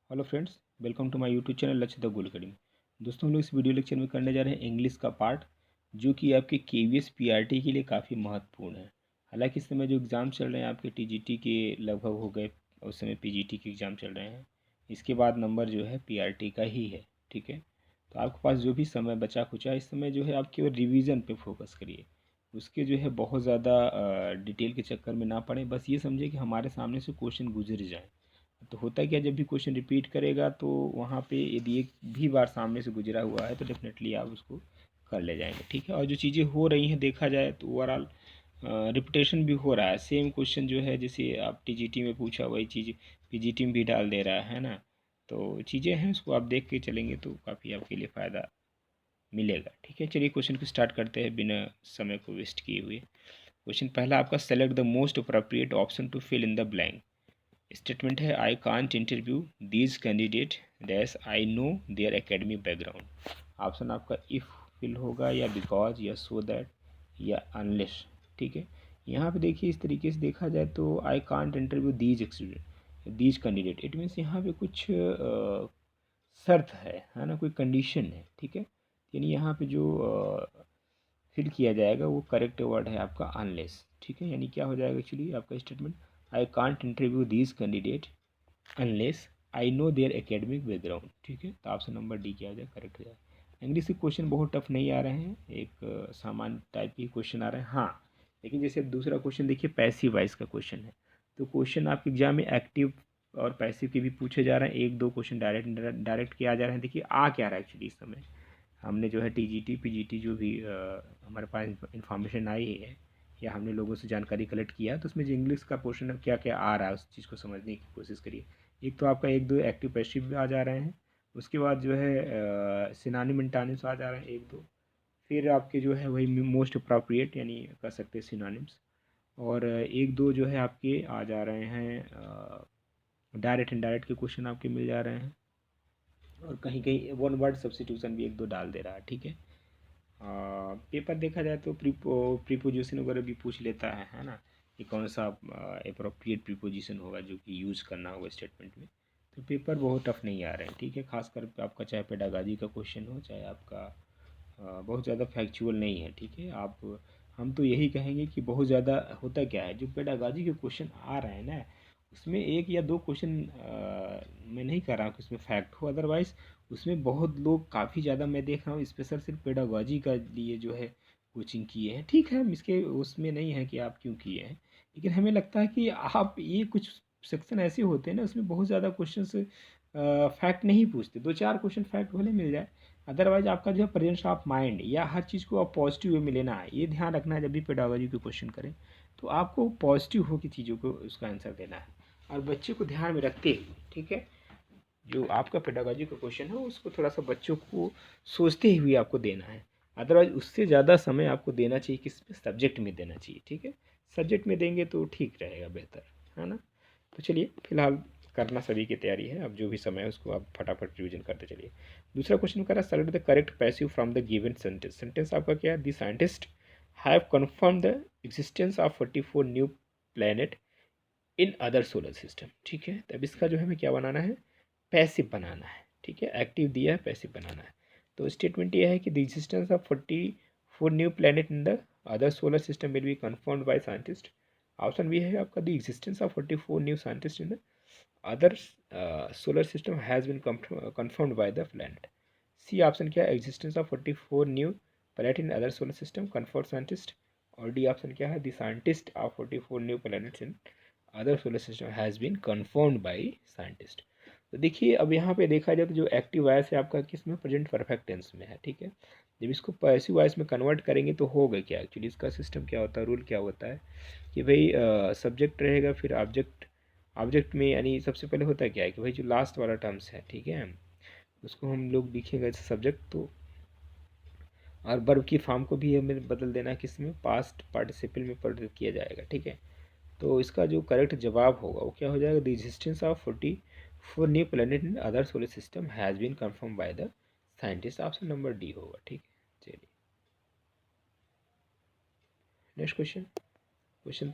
Hello friends, welcome to my YouTube channel Lakshya The Goal Academy. दोस्तों, हम लोग इस वीडियो लेक्चर में करने जा रहे हैं इंग्लिश का पार्ट, जो कि आपके केवीएस पीआरटी के लिए काफ़ी महत्वपूर्ण है। हालांकि इस समय जो एग्ज़ाम चल रहे हैं आपके टीजीटी के लगभग हो गए, उस समय पीजीटी के एग्ज़ाम चल रहे हैं। इसके बाद नंबर जो है पीआरटी का ही है। ठीक है, तो आपके पास जो भी समय बचा खुचा इस समय जो है आप केवल रिविज़न पे फोकस करिए। उसके जो है बहुत ज़्यादा डिटेल के चक्कर में ना पड़े, बस ये समझिए कि हमारे सामने से क्वेश्चन गुजर जाए। तो होता क्या, जब भी क्वेश्चन रिपीट करेगा तो वहाँ पे यदि एक भी बार सामने से गुजरा हुआ है तो डेफिनेटली आप उसको कर ले जाएंगे। ठीक है, और जो चीज़ें हो रही हैं देखा जाए तो ओवरऑल रिपीटेशन भी हो रहा है। सेम क्वेश्चन जो है जैसे आप टीजीटी में पूछा वही चीज़ पीजीटी में भी डाल दे रहा है ना। तो चीज़ें हैं, उसको आप देख के चलेंगे तो काफ़ी आपके लिए फ़ायदा मिलेगा। ठीक है, चलिए क्वेश्चन को स्टार्ट करते हैं बिना समय को वेस्ट किए हुए। क्वेश्चन पहला आपका, select the most appropriate option to fill in the blank. Statement है, I can't interview these candidate dash I know their academic background. Option आपका इफ़ फिल होगा या बिकॉज या सो दैट या अनलेस। ठीक है, यहाँ पे देखिए इस तरीके से देखा जाए तो आई can't interview these candidate, it means यहाँ पे कुछ शर्त है ना, कोई कंडीशन है। ठीक है, यानी यहाँ पे जो फिल किया जाएगा वो करेक्ट वर्ड है आपका अनलेस। ठीक है, यानी क्या हो जाएगा एक्चुअली आपका statement, I can't interview these candidate unless I know their academic background. ठीक है, तो ऑप्शन नंबर डी क्या हो जाए, करेक्ट हो जाए। इंग्लिश के क्वेश्चन बहुत टफ नहीं आ रहे हैं, एक सामान्य टाइप के क्वेश्चन आ रहे हैं। हाँ, लेकिन जैसे दूसरा क्वेश्चन देखिए, पैसिव वॉइस का क्वेश्चन है। तो क्वेश्चन आपके एग्जाम में एक्टिव और पैसिव के भी पूछे जा रहे हैं। एक दो क्वेश्चन डायरेक्ट डायरेक्ट किया जा रहे हैं। देखिए आ क्या रहा है एक्चुअली इस समय, हमने जो है टीजीटी पीजीटी जो भी हमारे पास इंफॉर्मेशन आई है या हमने लोगों से जानकारी कलेक्ट किया, तो उसमें जो इंग्लिश का पोर्शन है क्या क्या आ रहा है उस चीज़ को समझने की कोशिश करिए। एक तो आपका एक दो एक्टिव पैसिव आ जा रहे हैं, उसके बाद जो है सिनोनिम एंटोनिम्स आ जा रहे हैं एक दो, फिर आपके जो है वही मोस्ट अप्रोप्रिएट यानी कर सकते हैं सिनोनिम्स, और एक दो जो है आपके आ जा रहे हैं डायरेक्ट इनडायरेक्ट के क्वेश्चन आपके मिल जा रहे हैं, और कहीं कहीं वन वर्ड सब्सिट्यूशन भी एक दो डाल दे रहा है। ठीक है, पेपर देखा जाए तो प्रीपोजिशन वगैरह भी पूछ लेता है ना, कि कौन सा अप्रोप्रिएट प्रीपोजिशन होगा जो कि यूज़ करना होगा स्टेटमेंट में। तो पेपर बहुत टफ नहीं आ रहे हैं। ठीक है, खासकर आपका चाहे पेडागाजी का क्वेश्चन हो चाहे आपका बहुत ज़्यादा फैक्चुअल नहीं है। ठीक है, आप हम तो यही कहेंगे कि बहुत ज़्यादा होता क्या है, जो पेडागाजी के क्वेश्चन आ रहे हैं ना, उसमें एक या दो क्वेश्चन मैं नहीं कह रहा हूँ कि उसमें फैक्ट हो, अदरवाइज उसमें बहुत लोग काफ़ी ज़्यादा मैं देख रहा हूँ स्पेशल सिर्फ पेडागॉजी का लिए जो है कोचिंग किए हैं। ठीक है, हम इसके उसमें नहीं है कि आप क्यों किए हैं, लेकिन हमें लगता है कि आप ये कुछ सेक्शन ऐसे होते हैं ना, उसमें बहुत ज़्यादा क्वेश्चंस फैक्ट नहीं पूछते, दो चार क्वेश्चन फैक्ट भले मिल जाए, अदरवाइज आपका जो है प्रेजेंस ऑफ माइंड या हर चीज़ को आप पॉजिटिव वे में लेना है, ये ध्यान रखना है जब भी पेडागॉजी के क्वेश्चन करें तो आपको पॉजिटिव हो की चीज़ों को उसका आंसर देना है, और बच्चे को ध्यान में रखते हुए। ठीक है, जो आपका पेडागॉजी का क्वेश्चन है उसको थोड़ा सा बच्चों को सोचते हुए आपको देना है, अदरवाइज उससे ज़्यादा समय आपको देना चाहिए किस में, सब्जेक्ट में देना चाहिए। ठीक है, सब्जेक्ट में देंगे तो ठीक रहेगा, बेहतर है ना। तो चलिए फिलहाल करना सभी की तैयारी है, अब जो भी समय है उसको आप फटाफट रिविजन करते चलिए। दूसरा क्वेश्चन करा, select the correct passive from the given sentence. Sentence आपका क्या है, the scientist have confirm the existence of 44 new planet in other solar system. ठीक है, तब इसका जो है हमें क्या बनाना है, पैसिव बनाना है। ठीक है, एक्टिव दिया है, पैसिव बनाना है। तो स्टेटमेंट ये है कि the existence of 44 new planet in the other solar system will be confirmed by scientist. Option B है आपका, the existence of 44 new scientist in the other solar system has been confirmed by the planet. C option क्या है, existence of 44 new planet in other solar system confirm scientist, और D option क्या है, the scientist of 44 new planets in other solar system has been confirmed by scientist. तो देखिए अब यहाँ पे देखा जाए तो जो एक्टिव वॉइस है आपका किस में, प्रेजेंट परफेक्ट टेंस में है। ठीक है, जब इसको पैसिव वॉइस में कन्वर्ट करेंगे तो होगा क्या, एक्चुअली इसका सिस्टम क्या होता है, रूल क्या होता है कि भाई सब्जेक्ट रहेगा, फिर ऑब्जेक्ट, ऑब्जेक्ट में यानी सबसे पहले होता है क्या है कि भाई जो लास्ट वाला टर्म्स है, ठीक है, उसको हम लोग लिखेंगे सब्जेक्ट, तो और वर्ब की फॉर्म को भी हमें बदल देना है, किस में, पास्ट पार्टिसिपल में परिवर्तित किया जाएगा। ठीक है, तो इसका जो करेक्ट जवाब होगा वो क्या हो जाएगा, the existence of 44 new planet in other solar system has been confirm by the scientist. Option number D होगा। ठीक है, चलिए नेक्स्ट क्वेश्चन। क्वेश्चन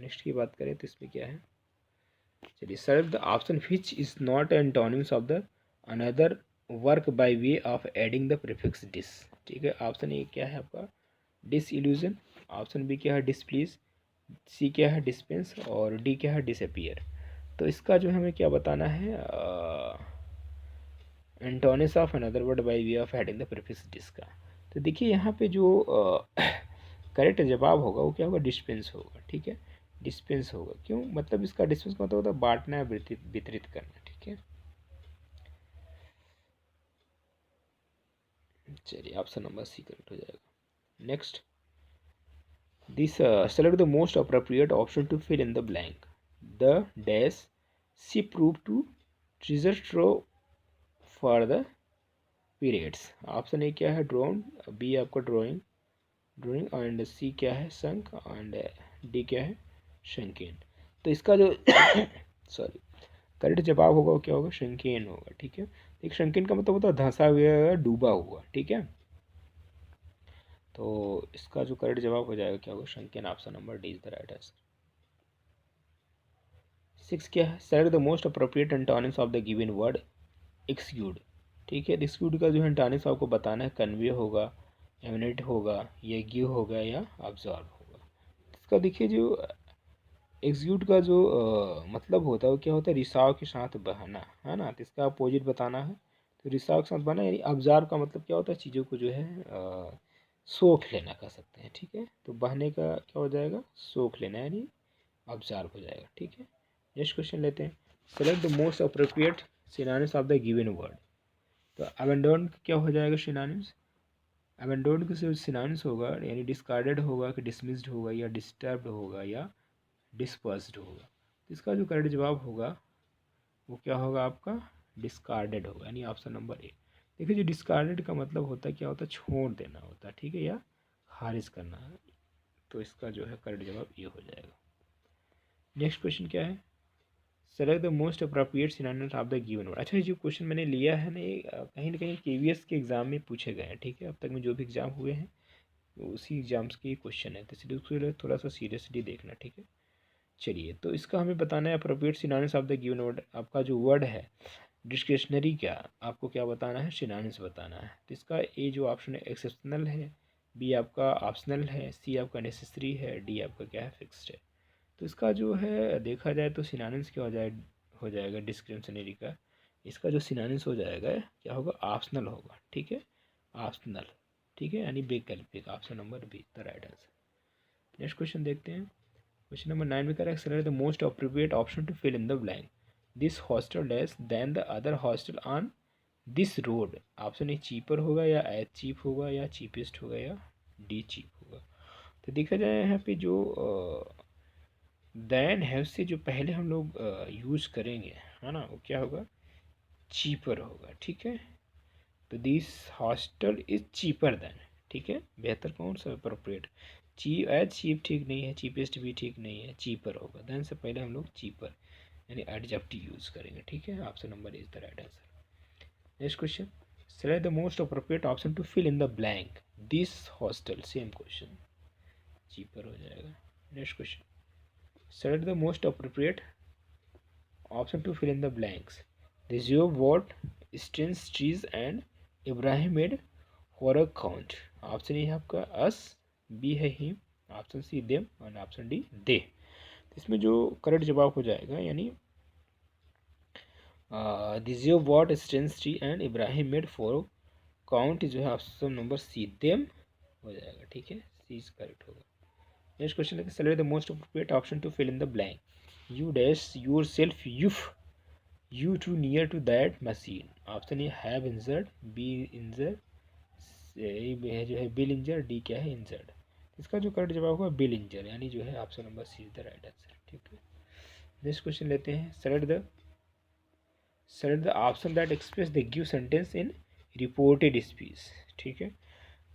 नेक्स्ट की बात करें तो इसमें क्या है, चलिए, select the option which is not antonyms of the another work by way of adding the prefix dis. ठीक है, ऑप्शन ए क्या है आपका डिसइल्यूजन, ऑप्शन बी क्या है डिसप्लीज, सी क्या है डिस्पेंस और डी क्या है डिसअपियर। तो इसका जो हमें क्या बताना है, antonyms of another word by way of adding the prefix dis का। तो देखिए यहाँ पे जो करेक्ट जवाब होगा वो क्या होगा, डिस्पेंस होगा। ठीक है, डिस्पेंस होगा। क्यों, मतलब इसका डिस्पेंस का मतलब होता है बांटना है, वितरित करना। ठीक है, चलिए ऑप्शन नंबर सी करेक्ट हो जाएगा। Next, this select the most appropriate option to fill in the blank. The dash C prove to treasure trove for the periods. Option A क्या है ड्रोन, बी आपका ड्राइंग ड्राइंग एंड सी क्या है संक and D क्या है शंकेन। तो इसका जो सॉरी करेक्ट जवाब होगा वो क्या होगा, शंकेन होगा। ठीक है, एक शंकेन का मतलब होता है धंसा हुआ या डूबा हुआ। ठीक है, तो इसका जो करेक्ट जवाब हो जाएगा क्या होगा, sunken. Option number D is the right answer. 6 क्या है, select the most appropriate antonyms of the given word excused. ठीक है, एक्सक्यूड का जो एंटोनिम्स आपको बताना है, कन्वे होगा, एमिनेट होगा, या गिव होगा, या ऑब्जॉर्व होगा। इसका देखिए जो एग्जीक्यूट का जो मतलब होता है वो क्या होता है, रिसाव के साथ बहना, है ना। तो इसका अपोजिट बताना है, तो रिसाव के साथ बहना यानी ऑब्जर्व का मतलब क्या होता है, चीज़ों को जो है सोख लेना कह सकते हैं। ठीक है, तो बहने का क्या हो जाएगा, सोख लेना यानी ऑब्जर्व हो जाएगा। ठीक है, नेक्स्ट क्वेश्चन लेते हैं। Select the most appropriate synonyms of the given word. तो अबेंडोन क्या हो जाएगा सिनोनिम्स, अबेंडोन का जो सिनोनिम्स होगा यानी डिस्कार्डेड होगा कि डिसमिस्ड होगा या डिस्टर्ब्ड होगा या डिस्पर्स्ड होगा। तो इसका जो करेक्ट जवाब होगा वो क्या होगा आपका, डिस्कार्डेड होगा, यानी ऑप्शन नंबर ए। देखिए जो डिस्कार्डेड का मतलब होता है क्या होता है, छोड़ देना होता है। ठीक है, या खारिज करना है। तो इसका जो है करेक्ट जवाब ये हो जाएगा। नेक्स्ट क्वेश्चन क्या है, select the most appropriate synonyms of the given word. अच्छा, ये जो क्वेश्चन मैंने लिया है ना, ये कहीं ना कहीं केवीएस के एग्जाम में पूछे गए हैं। ठीक है, अब तक में जो भी एग्जाम हुए हैं उसी एग्जाम्स के क्वेश्चन है, तो इसलिए उसको थोड़ा सा सीरियसली देखना। ठीक है, चलिए, तो इसका हमें बताना है appropriate synonyms of the given word. आपका जो वर्ड है डिस्क्रिशनरी क्या, आपको क्या बताना है, सिनोनिम्स बताना है। तो इसका ए जो ऑप्शन है एक्सेप्शनल है, बी आपका ऑप्शनल है, सी आपका नेसेसरी है, डी आपका क्या है फिक्स्ड है। तो इसका जो है देखा जाए तो सिनोनिम्स क्या हो जाएगा डिस्क्रिशनरी का, इसका जो सिनोनिम्स हो जाएगा क्या होगा, ऑप्शनल होगा। ठीक है, ऑप्शनल। ठीक है, यानी वैकल्पिक। Option number B the right answer. Next question देखते हैं। क्वेश्चन नंबर 9 में correct select the most appropriate option to fill in the blank. This hostel dash then the other hostel on this road. Option A cheaper होगा, या H cheap होगा, या cheapest होगा, या D cheap होगा। तो देखा जाए यहाँ पे जो दैन है उससे जो पहले हम लोग यूज़ करेंगे, है ना, वो क्या होगा, चीपर होगा। ठीक है, तो this hostel is cheaper than. ठीक है, बेहतर कौन सा अप्रोप्रिएट, एज चीप ठीक नहीं है, चीपेस्ट भी ठीक नहीं है, चीपर होगा। देन से पहले हम लोग चीपर यानी एडजेक्टिव यूज़ करेंगे। ठीक है, option number is the right answer. Next question, select the most appropriate option to fill in the blank. This hostel, same question, cheaper हो जाएगा। Next question, select the most appropriate option to fill in the blanks. This your what stance trees and Ibrahim made for a count. Option A है आपका us, B है him, option C them और option D they. इसमें जो correct जवाब हो जाएगा यानी this your what stance tree and Ibrahim made for count जो है ऑप्शन नंबर सी देम हो जाएगा। ठीक है, सी इज करेक्ट होगा। नेक्स्ट क्वेश्चन है select the most appropriate option to fill in the blank. You dash yourself यूफ you too near to that machine. Option A have injured, B injured, जो है bill इंजर, D क्या है injured. इसका जो correct जवाब होगा बिल इंजर, यानी जो है option number C is the right answer. ठीक है, नेक्स्ट क्वेश्चन लेते हैं। Select the option that express the give sentence in reported speech. ठीक है,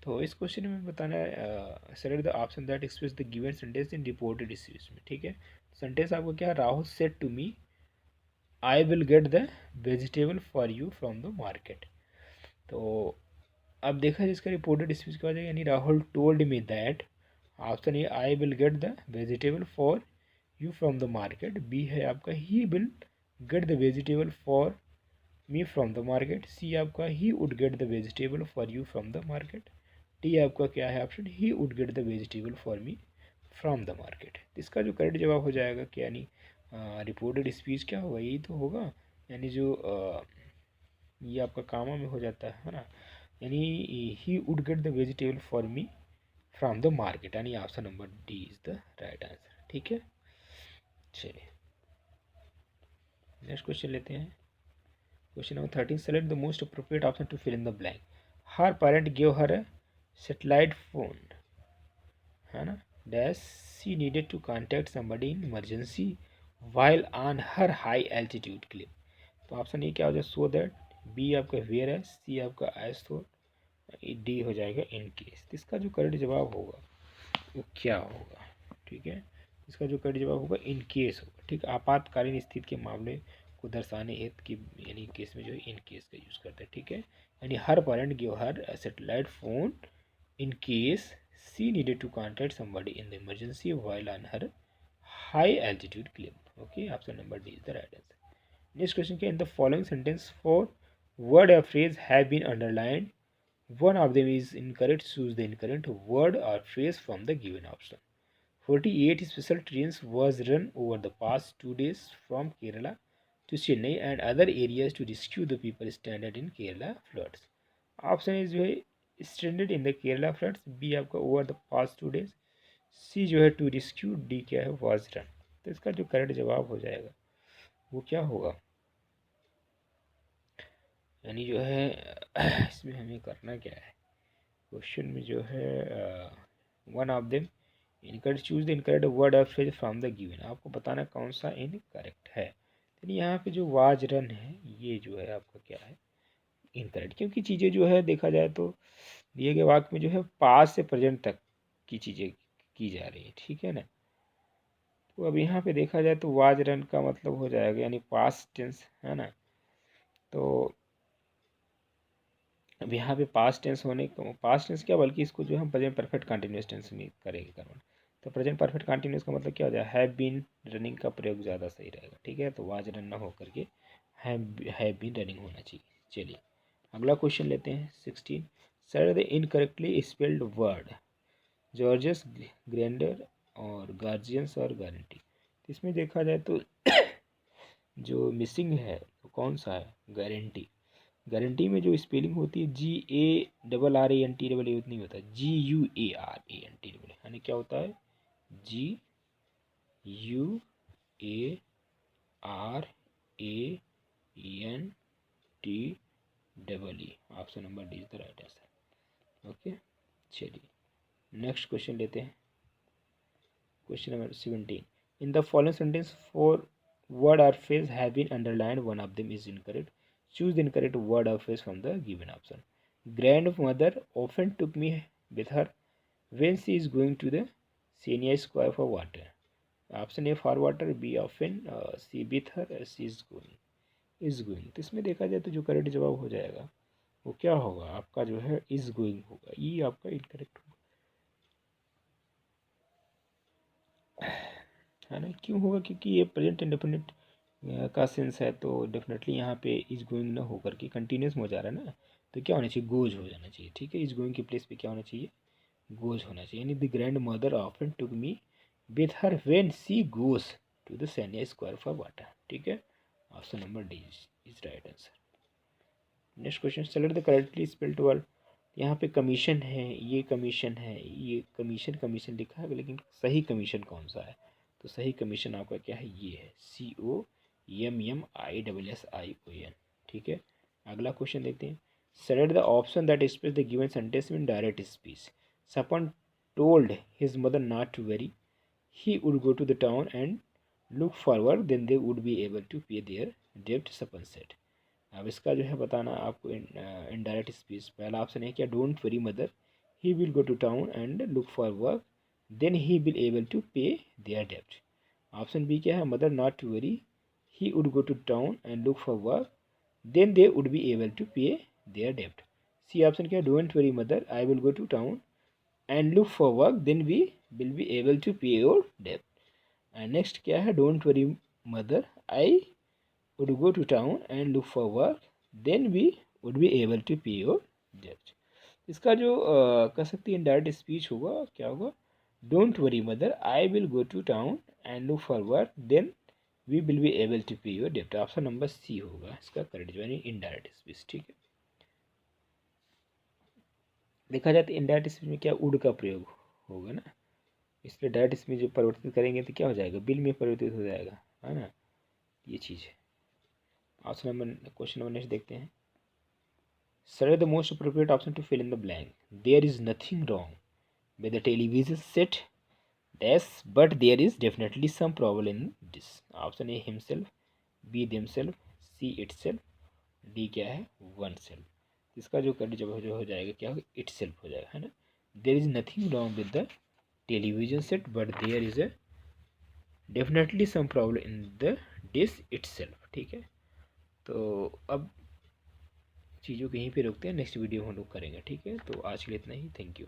तो इस क्वेश्चन में बताना है select the option that express the given sentence in reported speech में। ठीक है, सेंटेंस आपको क्या है, Rahul said to me I will get the vegetable for you from the market. तो अब देखा जिसका रिपोर्टेड स्पीच क्या हो जाएगा, यानी Rahul told me that, option A I will get the vegetable for you from the market. B है आपका he will get the vegetable for me from the market. C आपका he would get the vegetable for you from the market. D आपका क्या है option, he would get the vegetable for me from the market. इसका जो correct जवाब हो जाएगा कि यानी रिपोर्टेड स्पीच क्या होगा, यही तो होगा। यानी जो ये आपका कामा में हो जाता है ना, यानी he would get the vegetable for me from the market, यानी option number D is the right answer. ठीक है, चलिए नेक्स्ट क्वेश्चन लेते हैं। Question number 13, select the most appropriate option to fill in the blank. Her parent give her a satellite phone, है ना, dash she needed to contact somebody in emergency while on her high altitude clip. तो option A क्या हो जाए, so that. B आपका where है। सी आपका as थो। डी हो जाएगा इन केस। इसका जो करेक्ट जवाब होगा वो क्या होगा, ठीक है, इसका जो करेक्ट जवाब होगा इन केस होगा। ठीक, आपातकालीन स्थिति के मामले को दर्शाने हेतु की यानी केस में जो है इन केस का यूज़ करते हैं। ठीक है, यानी her parent give her satellite phone in case she needed to contact somebody in the emergency while on her high altitude climb. Okay, option number D is the right answer. Next question, in the following sentence, four word or phrase have been underlined. One of them is incorrect. Choose the incorrect word or phrase from the given option. 48 special trains was run over the past 2 days from Kerala to Chennai and other areas to rescue the people stranded in Kerala floods. Option is जो है stranded in the Kerala floods. B आपका over the past 2 days। C जो है to rescue. D क्या है, was run. तो इसका जो करेक्ट जवाब हो जाएगा वो क्या होगा, यानी जो है इसमें हमें करना क्या है, क्वेश्चन में जो है one of them incorrect, choose the incorrect word और फ्रेज फ्रॉम द गिवन। आपको बताना कौन सा इनकरेक्ट है। तो यहाँ पे जो वाज रन है ये जो है आपका क्या है, इनकरेक्ट, क्योंकि चीज़ें जो है देखा जाए तो दिए गए वाक्य में जो है पास्ट से प्रेजेंट तक की चीज़ें की जा रही है। ठीक है ना, तो अब यहाँ पे देखा जाए तो वाज रन का मतलब हो जाएगा यानी पास्ट टेंस, है ना। तो अब यहाँ पे पास्ट टेंस होने का, पास्ट टेंस क्या बल्कि इसको जो हम प्रेजेंट परफेक्ट कंटिन्यूस टेंस में करेंगे कन्वर्ट। तो प्रेजेंट परफेक्ट कंटिन्यूस का मतलब क्या हो जाएगा, हैव बीन रनिंग का प्रयोग ज़्यादा सही रहेगा। ठीक है, तो वाज रन ना हो करके हैव बीन रनिंग होना चाहिए। चलिए अगला क्वेश्चन लेते हैं 16, sir the incorrectly spelled word gorges, grandeur और गार्जियंस और गारंटी। तो इसमें देखा जाए तो जो मिसिंग है वो कौन सा है, गारंटी। गारंटी में जो स्पेलिंग होती है GARRANT नहीं होता, GUARANT, यानी क्या होता है GUARANTEE। Option number D is the right answer. Okay, चलिए नेक्स्ट क्वेश्चन लेते हैं। Question number 17. In the following sentence, four word or phrase have been underlined. One of them is incorrect. Choose the incorrect word or phrase from the given option. Grandmother often took me with her when she is going to the Senior Square for water. Option A for water, B often, C with her, C is going. Is going. तो इसमें देखा जाए तो जो correct जवाब हो जाएगा वो क्या होगा, आपका जो है इज गोइंग होगा। ये आपका इनकरेक्ट होगा, है ना। क्यों होगा, क्योंकि ये प्रेजेंट इंडेफिनिट का सेंस है, तो डेफिनेटली यहाँ पे इज गोइंग ना होकर के कंटिन्यूस में हो जा रहा है ना, तो क्या होना चाहिए, गोज हो जाना चाहिए। ठीक है, इज गोइंग के प्लेस पे क्या होना चाहिए, गोज होना चाहिए। यानी the grandmother often took me with her when she goes to the सैनिया स्क्वायर फॉर वाटर। ठीक है, option number D is right answer. Next question, select the correctly spelled word. यहाँ पे कमीशन है, ये कमीशन है, ये commission commission लिखा है, लेकिन सही कमीशन कौन सा है, तो सही कमीशन आपका क्या है, ये है COMMISSION। ठीक है, अगला क्वेश्चन देखते हैं। Select the option that express the given sentence in direct speech. Sapan told his mother not to worry, he would go to the town and look forward, then they would be able to pay their डेब्ट, Sapan said. अब इसका जो है बताना आपको indirect speech. पहला option है क्या, don't worry mother, he will go to town and look for work, then he will able to pay their डेब्ट। ऑप्शन बी क्या है, mother not to worry, he would go to town and look for work, then they would be able to pay their डेब्ट। C option क्या है, don't worry mother, I will go to town and look for work, then we will be able to pay your डेब्ट। And next क्या है, don't worry mother, I would go to town and look for work, then we would be able to pay your debt. इसका जो कह सकते हैं indirect speech होगा, क्या होगा, don't worry mother, I will go to town and look for work, then we will be able to pay your debt. Option number C होगा इसका करेक्ट, यानी इनडायरेक्ट स्पीच। ठीक है, देखा जाए तो इनडायरेक्ट स्पीच में क्या वुड का प्रयोग होगा ना, इसलिए डायरेक्ट स्पीच जो परिवर्तित करेंगे तो क्या हो जाएगा, बिल में परिवर्तित हो जाएगा, है ना, ये चीज़ है। Option number, question number next देखते हैं। Select the most appropriate option to fill in the blank. There is nothing wrong with the television set. Dash, but there is definitely some problem in this. Option A himself, B themselves, C itself, D क्या है, oneself। इसका जो कर जब जो हो जाएगा क्या होगा, itself हो जाएगा, है ना। There is nothing wrong with the television set, but there is a definitely some problem in the dish itself। ठीक है, तो अब चीज़ों को यहीं पे रोकते हैं, नेक्स्ट वीडियो हम लोग करेंगे। ठीक है, तो आज के लिए इतना ही, थैंक यू।